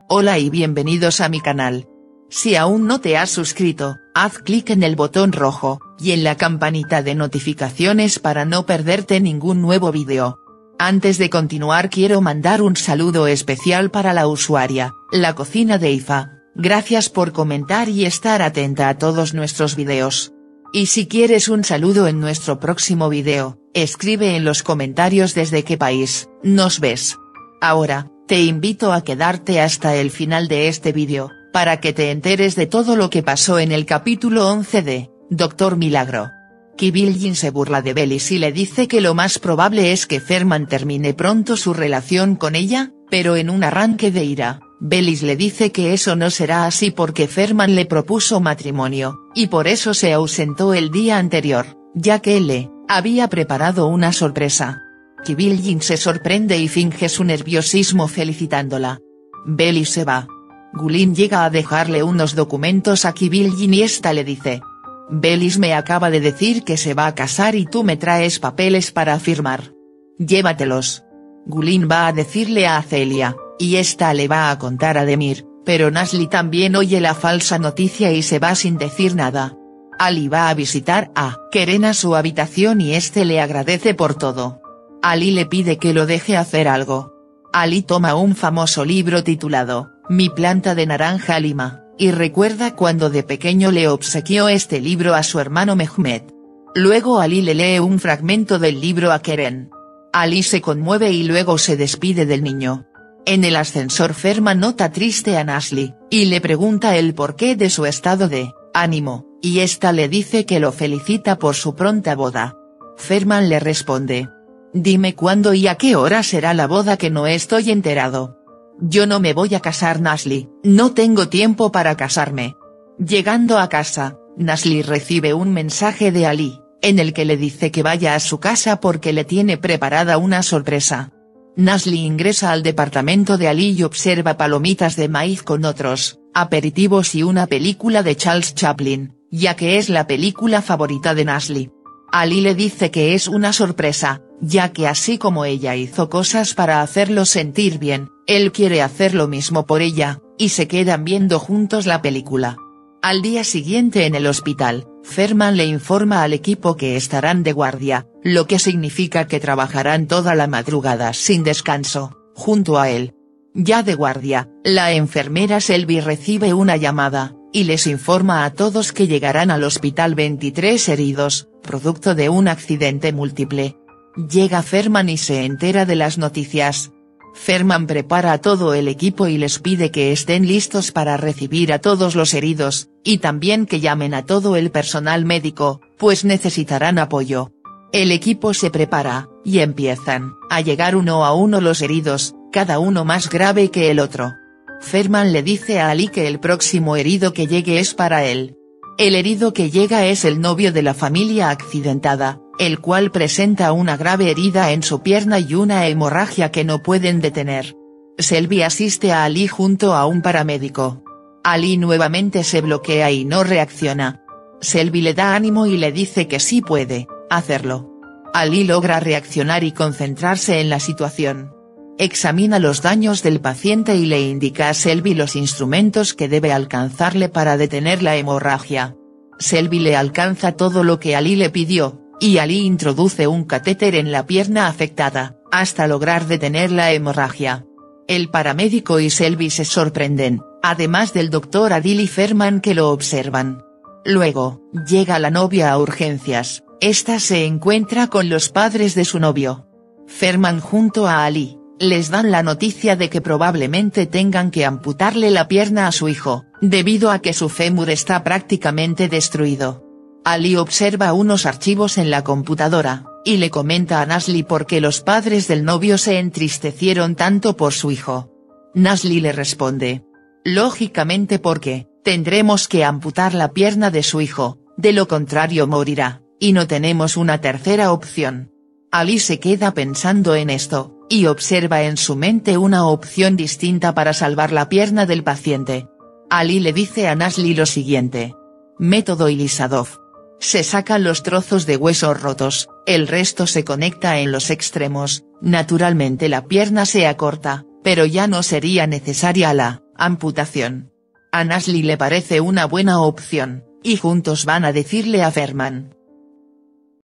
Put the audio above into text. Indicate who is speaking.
Speaker 1: Hola y bienvenidos a mi canal. Si aún no te has suscrito, haz clic en el botón rojo, y en la campanita de notificaciones para no perderte ningún nuevo vídeo. Antes de continuar quiero mandar un saludo especial para la usuaria, La Cocina de Ifa, gracias por comentar y estar atenta a todos nuestros videos. Y si quieres un saludo en nuestro próximo video, escribe en los comentarios desde qué país nos ves. Ahora, te invito a quedarte hasta el final de este vídeo, para que te enteres de todo lo que pasó en el capítulo 11 de Doctor Milagro. Kibillin se burla de Bellis y le dice que lo más probable es que Ferman termine pronto su relación con ella, pero en un arranque de ira, Bellis le dice que eso no será así porque Ferman le propuso matrimonio, y por eso se ausentó el día anterior, ya que él le había preparado una sorpresa. Kibillin se sorprende y finge su nerviosismo felicitándola. Bellis se va. Gulin llega a dejarle unos documentos a Kibillin y esta le dice: Bellis me acaba de decir que se va a casar y tú me traes papeles para firmar. Llévatelos. Gulin va a decirle a Celia, y esta le va a contar a Demir, pero Nasli también oye la falsa noticia y se va sin decir nada. Ali va a visitar a Keren a su habitación y este le agradece por todo. Ali le pide que lo deje hacer algo. Ali toma un famoso libro titulado Mi planta de naranja lima, y recuerda cuando de pequeño le obsequió este libro a su hermano Mehmet. Luego Ali le lee un fragmento del libro a Keren. Ali se conmueve y luego se despide del niño. En el ascensor Ferman nota triste a Nasli, y le pregunta el porqué de su estado de ánimo, y esta le dice que lo felicita por su pronta boda. Ferman le responde: Dime cuándo y a qué hora será la boda que no estoy enterado. Yo no me voy a casar Nasli, no tengo tiempo para casarme. Llegando a casa, Nasli recibe un mensaje de Ali, en el que le dice que vaya a su casa porque le tiene preparada una sorpresa. Nasli ingresa al departamento de Ali y observa palomitas de maíz con otros aperitivos y una película de Charles Chaplin, ya que es la película favorita de Nasli. Ali le dice que es una sorpresa, ya que así como ella hizo cosas para hacerlo sentir bien, él quiere hacer lo mismo por ella, y se quedan viendo juntos la película. Al día siguiente en el hospital, Ferman le informa al equipo que estarán de guardia, lo que significa que trabajarán toda la madrugada sin descanso, junto a él. Ya de guardia, la enfermera Selby recibe una llamada, y les informa a todos que llegarán al hospital 23 heridos, producto de un accidente múltiple. Llega Ferman y se entera de las noticias. Ferman prepara a todo el equipo y les pide que estén listos para recibir a todos los heridos, y también que llamen a todo el personal médico, pues necesitarán apoyo. El equipo se prepara, y empiezan a llegar uno a uno los heridos, cada uno más grave que el otro. Ferman le dice a Ali que el próximo herido que llegue es para él. El herido que llega es el novio de la familia accidentada, el cual presenta una grave herida en su pierna y una hemorragia que no pueden detener. Selby asiste a Ali junto a un paramédico. Ali nuevamente se bloquea y no reacciona. Selby le da ánimo y le dice que sí puede hacerlo. Ali logra reaccionar y concentrarse en la situación. Examina los daños del paciente y le indica a Selby los instrumentos que debe alcanzarle para detener la hemorragia. Selby le alcanza todo lo que Ali le pidió, y Ali introduce un catéter en la pierna afectada, hasta lograr detener la hemorragia. El paramédico y Selby se sorprenden, además del doctor Adil y Ferman que lo observan. Luego, llega la novia a urgencias, esta se encuentra con los padres de su novio. Ferman junto a Ali les dan la noticia de que probablemente tengan que amputarle la pierna a su hijo, debido a que su fémur está prácticamente destruido. Ali observa unos archivos en la computadora, y le comenta a Nasli por qué los padres del novio se entristecieron tanto por su hijo. Nasli le responde: lógicamente porque tendremos que amputar la pierna de su hijo, de lo contrario morirá, y no tenemos una tercera opción. Ali se queda pensando en esto, y observa en su mente una opción distinta para salvar la pierna del paciente. Ali le dice a Nasli lo siguiente: método Ilisadov. Se sacan los trozos de huesos rotos, el resto se conecta en los extremos, naturalmente la pierna se acorta, pero ya no sería necesaria la Amputación. A Nasli le parece una buena opción, y juntos van a decirle a Ferman,